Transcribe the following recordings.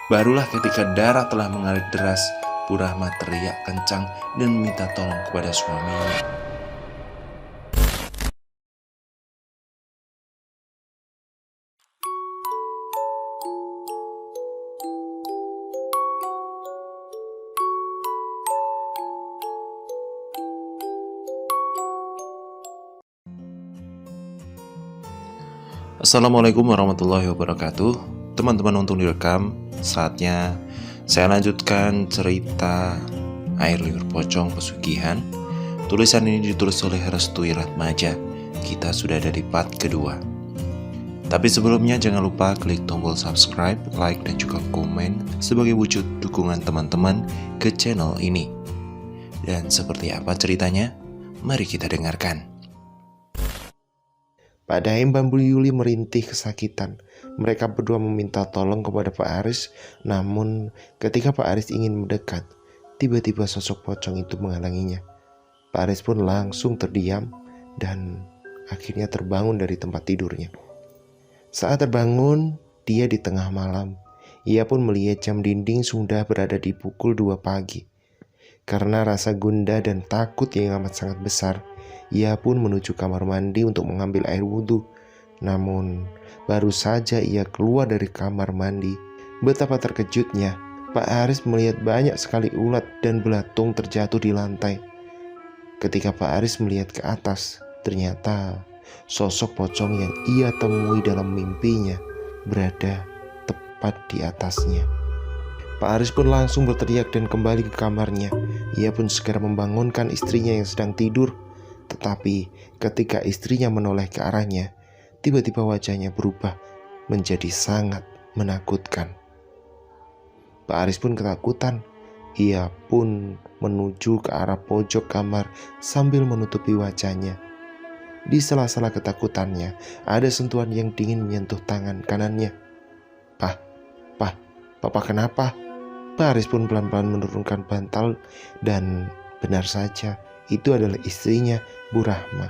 Barulah ketika darah telah mengalir deras, Bu Rahma teriak kencang dan meminta tolong kepada suaminya. Assalamualaikum warahmatullahi wabarakatuh. Teman-teman untuk direkam, saatnya saya lanjutkan cerita Air Liur Pocong Pesugihan. Tulisan ini ditulis oleh Restui Ratmaja. Kita sudah ada di part kedua. Tapi sebelumnya jangan lupa klik tombol subscribe, like, dan juga komen sebagai wujud dukungan teman-teman ke channel ini. Dan seperti apa ceritanya? Mari kita dengarkan. Pak Daim dan Bu Yuli merintih kesakitan. Mereka berdua meminta tolong kepada Pak Aris, namun ketika Pak Aris ingin mendekat, tiba-tiba sosok pocong itu menghalanginya. Pak Aris pun langsung terdiam dan akhirnya terbangun dari tempat tidurnya. Saat terbangun, dia di tengah malam. Ia pun melihat jam dinding sudah berada di pukul 2 pagi. Karena rasa gundah dan takut yang amat sangat besar, ia pun menuju kamar mandi untuk mengambil air wudhu. Namun, baru saja ia keluar dari kamar mandi, betapa terkejutnya Pak Aris melihat banyak sekali ulat dan belatung terjatuh di lantai. Ketika Pak Aris melihat ke atas, ternyata sosok pocong yang ia temui dalam mimpinya berada tepat di atasnya. Pak Aris pun langsung berteriak dan kembali ke kamarnya. Ia pun segera membangunkan istrinya yang sedang tidur. Tetapi ketika istrinya menoleh ke arahnya, tiba-tiba wajahnya berubah menjadi sangat menakutkan. Pak Aris pun ketakutan. Ia pun menuju ke arah pojok kamar sambil menutupi wajahnya. Di sela-sela ketakutannya, ada sentuhan yang dingin menyentuh tangan kanannya. Papa kenapa? Pak Aris pun pelan-pelan menurunkan bantal dan benar saja, itu adalah istrinya, Bu Rahma.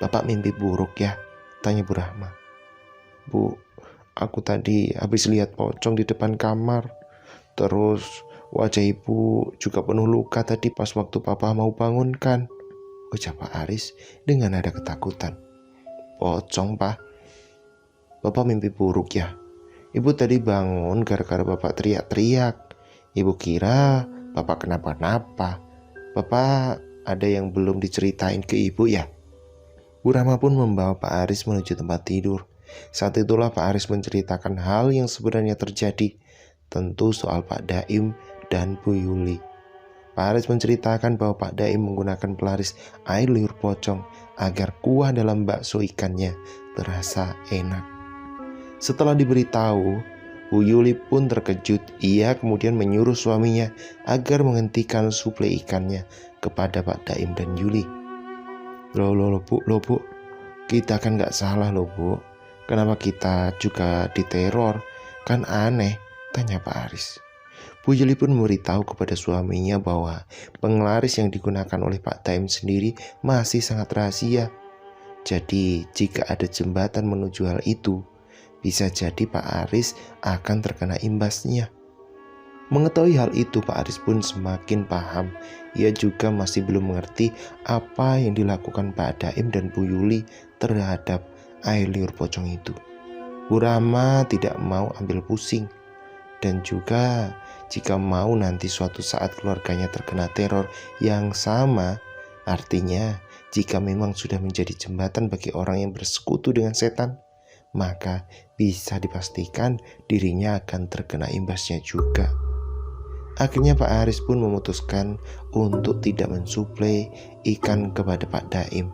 "Bapak mimpi buruk ya?" tanya Bu Rahma. "Bu, aku tadi habis lihat pocong di depan kamar. Terus wajah ibu juga penuh luka tadi pas waktu papa mau bangunkan," ucap Pak Aris dengan nada ketakutan. "Pocong, Pak? Bapak mimpi buruk ya? Ibu tadi bangun gara-gara bapak teriak-teriak. Ibu kira bapak kenapa-napa. Bapak ada yang belum diceritain ke ibu ya?" Bu Rahma pun membawa Pak Aris menuju tempat tidur. Saat itulah Pak Aris menceritakan hal yang sebenarnya terjadi, tentu soal Pak Daim dan Bu Yuli. Pak Aris menceritakan bahwa Pak Daim menggunakan pelaris air liur pocong agar kuah dalam bakso ikannya terasa enak. Setelah diberitahu, Bu Yuli pun terkejut. Ia kemudian menyuruh suaminya agar menghentikan suplai ikannya kepada Pak Daim dan Yuli. Loh bu, kita kan gak salah loh bu. Kenapa kita juga diteror? Kan aneh, tanya Pak Aris. Bu Yuli pun memberitahu kepada suaminya bahwa penglaris yang digunakan oleh Pak Daim sendiri masih sangat rahasia. Jadi jika ada jembatan menuju hal itu, bisa jadi Pak Aris akan terkena imbasnya. Mengetahui hal itu, Pak Aris pun semakin paham. Ia juga masih belum mengerti apa yang dilakukan Pak Daim dan Bu Yuli terhadap air liur pocong itu. Bu Rahma tidak mau ambil pusing. Dan juga jika mau nanti suatu saat keluarganya terkena teror yang sama, artinya jika memang sudah menjadi jembatan bagi orang yang bersekutu dengan setan, maka bisa dipastikan dirinya akan terkena imbasnya juga. Akhirnya Pak Aris pun memutuskan untuk tidak mensuplai ikan kepada Pak Daim.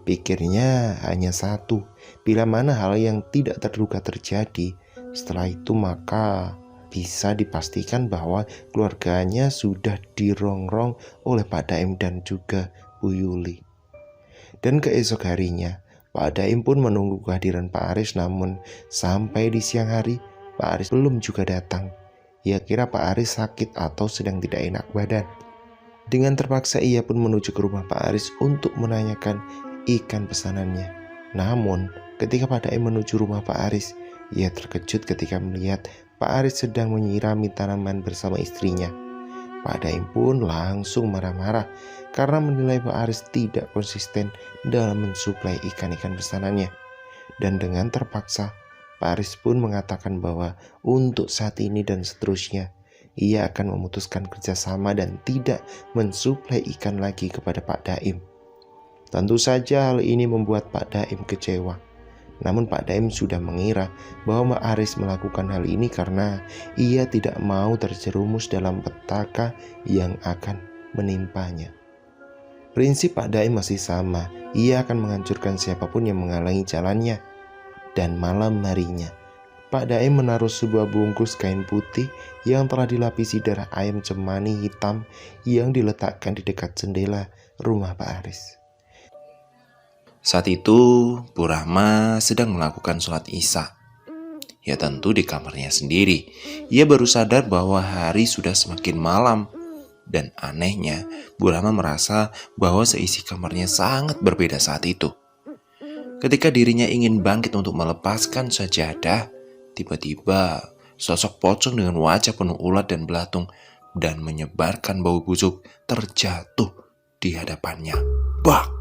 Pikirnya hanya satu, bila mana hal yang tidak terduga terjadi, setelah itu maka bisa dipastikan bahwa keluarganya sudah dirongrong oleh Pak Daim dan juga Bu Yuli. Dan keesok harinya, Pak Daim pun menunggu kehadiran Pak Aris, namun sampai di siang hari, Pak Aris belum juga datang. Ia kira Pak Aris sakit atau sedang tidak enak badan. Dengan terpaksa ia pun menuju ke rumah Pak Aris untuk menanyakan ikan pesanannya. Namun ketika Pak Daim menuju rumah Pak Aris, ia terkejut ketika melihat Pak Aris sedang menyirami tanaman bersama istrinya. Pak Daim pun langsung marah-marah karena menilai Pak Aris tidak konsisten dalam mensuplai ikan-ikan pesanannya. Dan dengan terpaksa, Pak Aris pun mengatakan bahwa untuk saat ini dan seterusnya, ia akan memutuskan kerjasama dan tidak mensuplai ikan lagi kepada Pak Daim. Tentu saja hal ini membuat Pak Daim kecewa. Namun Pak Daim sudah mengira bahwa Pak Aris melakukan hal ini karena ia tidak mau terjerumus dalam petaka yang akan menimpanya. Prinsip Pak Daim masih sama, ia akan menghancurkan siapapun yang menghalangi jalannya. Dan malam harinya, Pak Daim menaruh sebuah bungkus kain putih yang telah dilapisi darah ayam cemani hitam yang diletakkan di dekat jendela rumah Pak Aris. Saat itu, Bu Rahma sedang melakukan sholat Isya. Ya tentu di kamarnya sendiri. Ia baru sadar bahwa hari sudah semakin malam. Dan anehnya, Bu Rahma merasa bahwa seisi kamarnya sangat berbeda saat itu. Ketika dirinya ingin bangkit untuk melepaskan sajadah, tiba-tiba sosok pocong dengan wajah penuh ulat dan belatung dan menyebarkan bau busuk terjatuh di hadapannya. Bak!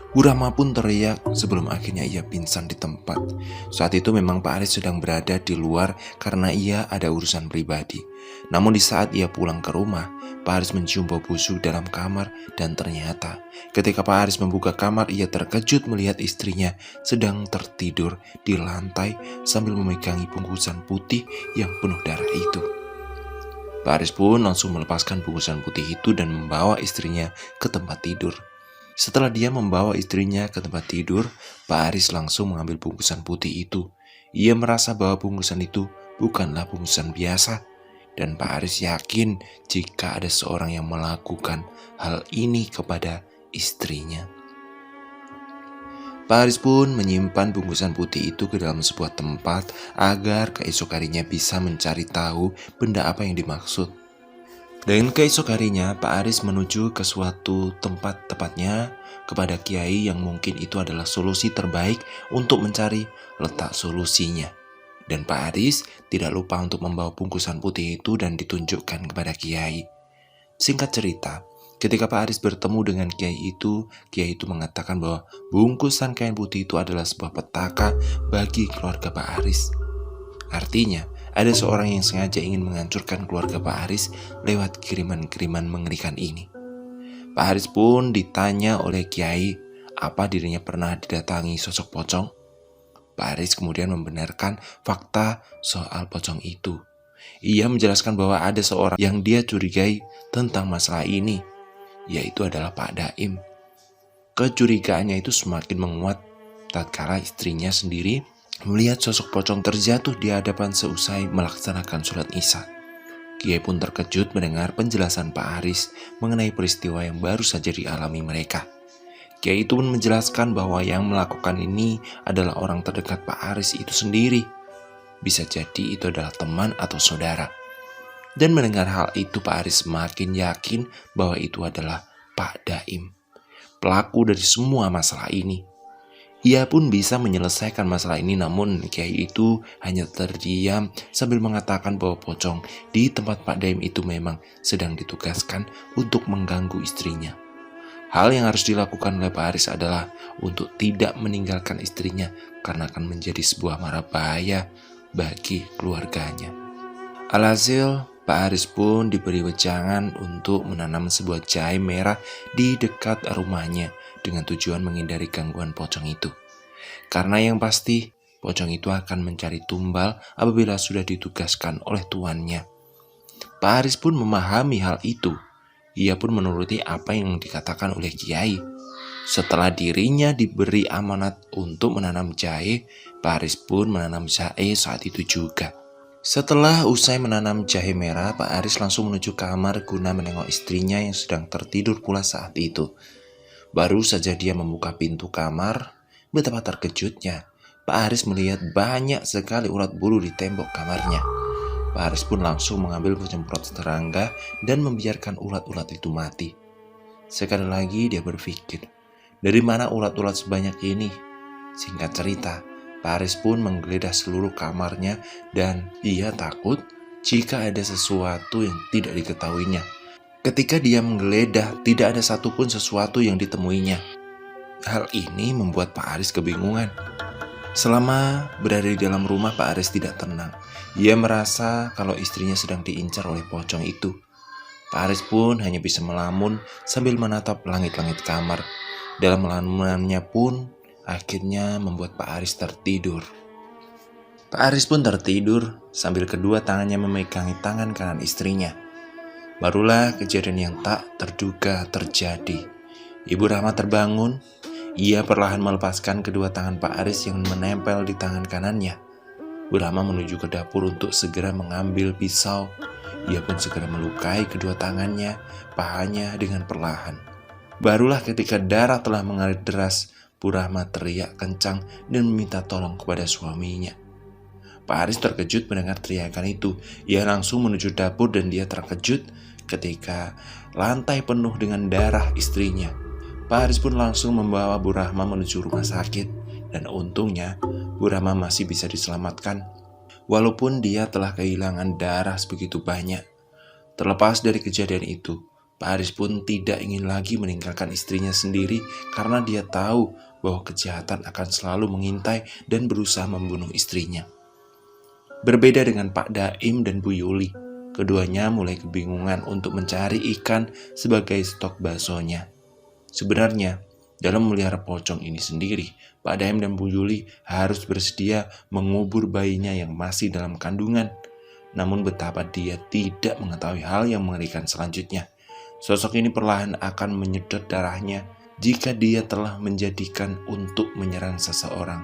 Bu Rahma pun teriak sebelum akhirnya ia pingsan di tempat. Saat itu memang Pak Aris sedang berada di luar karena ia ada urusan pribadi. Namun di saat ia pulang ke rumah, Pak Aris mencium bau busuk dalam kamar dan ternyata ketika Pak Aris membuka kamar, ia terkejut melihat istrinya sedang tertidur di lantai sambil memegangi bungkusan putih yang penuh darah itu. Pak Aris pun langsung melepaskan bungkusan putih itu dan membawa istrinya ke tempat tidur. Setelah dia membawa istrinya ke tempat tidur, Pak Aris langsung mengambil bungkusan putih itu. Ia merasa bahwa bungkusan itu bukanlah bungkusan biasa. Dan Pak Aris yakin jika ada seorang yang melakukan hal ini kepada istrinya. Pak Aris pun menyimpan bungkusan putih itu ke dalam sebuah tempat agar keesok harinya bisa mencari tahu benda apa yang dimaksud. Dan keesok harinya Pak Aris menuju ke suatu tempat, tepatnya kepada kiai yang mungkin itu adalah solusi terbaik untuk mencari letak solusinya. Dan Pak Aris tidak lupa untuk membawa bungkusan putih itu dan ditunjukkan kepada kiai. Singkat cerita, ketika Pak Aris bertemu dengan kiai itu mengatakan bahwa bungkusan kain putih itu adalah sebuah petaka bagi keluarga Pak Aris. Artinya, ada seorang yang sengaja ingin menghancurkan keluarga Pak Aris lewat kiriman-kiriman mengerikan ini. Pak Aris pun ditanya oleh kiai apa dirinya pernah didatangi sosok pocong. Pak Aris kemudian membenarkan fakta soal pocong itu. Ia menjelaskan bahwa ada seorang yang dia curigai tentang masalah ini, yaitu adalah Pak Daim. Kecurigaannya itu semakin menguat tatkala istrinya sendiri melihat sosok pocong terjatuh di hadapan seusai melaksanakan sholat Isya. Kiai pun terkejut mendengar penjelasan Pak Aris mengenai peristiwa yang baru saja dialami mereka. Kiai itu pun menjelaskan bahwa yang melakukan ini adalah orang terdekat Pak Aris itu sendiri. Bisa jadi itu adalah teman atau saudara. Dan mendengar hal itu Pak Aris semakin yakin bahwa itu adalah Pak Daim, pelaku dari semua masalah ini. Ia pun bisa menyelesaikan masalah ini, namun kiai itu hanya terdiam sambil mengatakan bahwa pocong di tempat Pak Daim itu memang sedang ditugaskan untuk mengganggu istrinya. Hal yang harus dilakukan oleh Pak Aris adalah untuk tidak meninggalkan istrinya karena akan menjadi sebuah mara bahaya bagi keluarganya. Alhasil, Pak Aris pun diberi wejangan untuk menanam sebuah jahe merah di dekat rumahnya dengan tujuan menghindari gangguan pocong itu. Karena yang pasti, pocong itu akan mencari tumbal apabila sudah ditugaskan oleh tuannya. Pak Aris pun memahami hal itu. Ia pun menuruti apa yang dikatakan oleh kiai. Setelah dirinya diberi amanat untuk menanam jahe, Pak Aris pun menanam jahe saat itu juga. Setelah usai menanam jahe merah, Pak Aris langsung menuju kamar guna menengok istrinya yang sedang tertidur pula saat itu. Baru saja dia membuka pintu kamar, betapa terkejutnya Pak Aris melihat banyak sekali ulat bulu di tembok kamarnya. Pak Aris pun langsung mengambil penyemprot serangga dan membiarkan ulat-ulat itu mati. Sekali lagi dia berpikir, dari mana ulat-ulat sebanyak ini? Singkat cerita, Pak Aris pun menggeledah seluruh kamarnya dan ia takut jika ada sesuatu yang tidak diketahuinya. Ketika dia menggeledah, tidak ada satupun sesuatu yang ditemuinya. Hal ini membuat Pak Aris kebingungan. Selama berada di dalam rumah, Pak Aris tidak tenang. Ia merasa kalau istrinya sedang diincar oleh pocong itu. Pak Aris pun hanya bisa melamun sambil menatap langit-langit kamar. Dalam melamunannya pun akhirnya membuat Pak Aris tertidur. Pak Aris pun tertidur sambil kedua tangannya memegangi tangan kanan istrinya. Barulah kejadian yang tak terduga terjadi. Ibu Rahma terbangun. Ia perlahan melepaskan kedua tangan Pak Aris yang menempel di tangan kanannya. Bu Rahma menuju ke dapur untuk segera mengambil pisau. Ia pun segera melukai kedua tangannya, pahanya dengan perlahan. Barulah ketika darah telah mengalir deras, Bu Rahma teriak kencang dan meminta tolong kepada suaminya. Pak Aris terkejut mendengar teriakan itu. Ia langsung menuju dapur dan dia terkejut ketika lantai penuh dengan darah istrinya. Pak Aris pun langsung membawa Bu Rahma menuju rumah sakit. Dan untungnya Bu Rahma masih bisa diselamatkan. Walaupun dia telah kehilangan darah sebegitu banyak. Terlepas dari kejadian itu, Pak Aris pun tidak ingin lagi meninggalkan istrinya sendiri karena dia tahu bahwa kejahatan akan selalu mengintai dan berusaha membunuh istrinya. Berbeda dengan Pak Daim dan Bu Yuli, keduanya mulai kebingungan untuk mencari ikan sebagai stok baksonya. Sebenarnya, dalam memelihara pocong ini sendiri, Pak Daim dan Bu Yuli harus bersedia mengubur bayinya yang masih dalam kandungan. Namun betapa dia tidak mengetahui hal yang mengerikan selanjutnya. Sosok ini perlahan akan menyedot darahnya jika dia telah menjadikan untuk menyerang seseorang.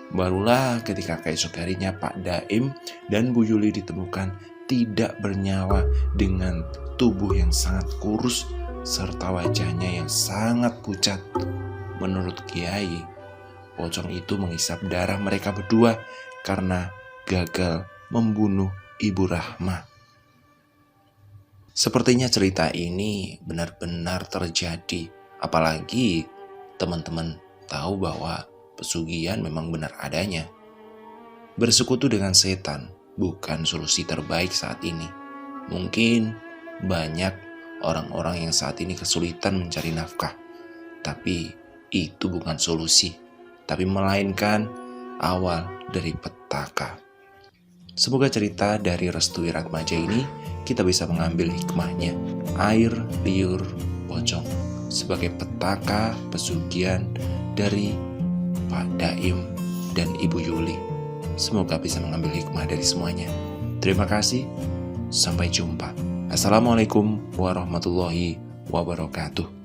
Barulah ketika keesok harinya Pak Daim dan Bu Yuli ditemukan tidak bernyawa dengan tubuh yang sangat kurus serta wajahnya yang sangat pucat. Menurut Kiai, pocong itu menghisap darah mereka berdua karena gagal membunuh Ibu Rahma. Sepertinya cerita ini benar-benar terjadi, apalagi teman-teman tahu bahwa pesugihan memang benar adanya. Bersekutu dengan setan bukan solusi terbaik saat ini. Mungkin banyak orang-orang yang saat ini kesulitan mencari nafkah, tapi itu bukan solusi, tapi melainkan awal dari petaka. Semoga cerita dari Restu Wiratmaja ini kita bisa mengambil hikmahnya. Air liur pocong sebagai petaka pesugihan dari Pak Daim dan Ibu Yuli. Semoga bisa mengambil hikmah dari semuanya. Terima kasih. Sampai jumpa. Assalamualaikum warahmatullahi wabarakatuh.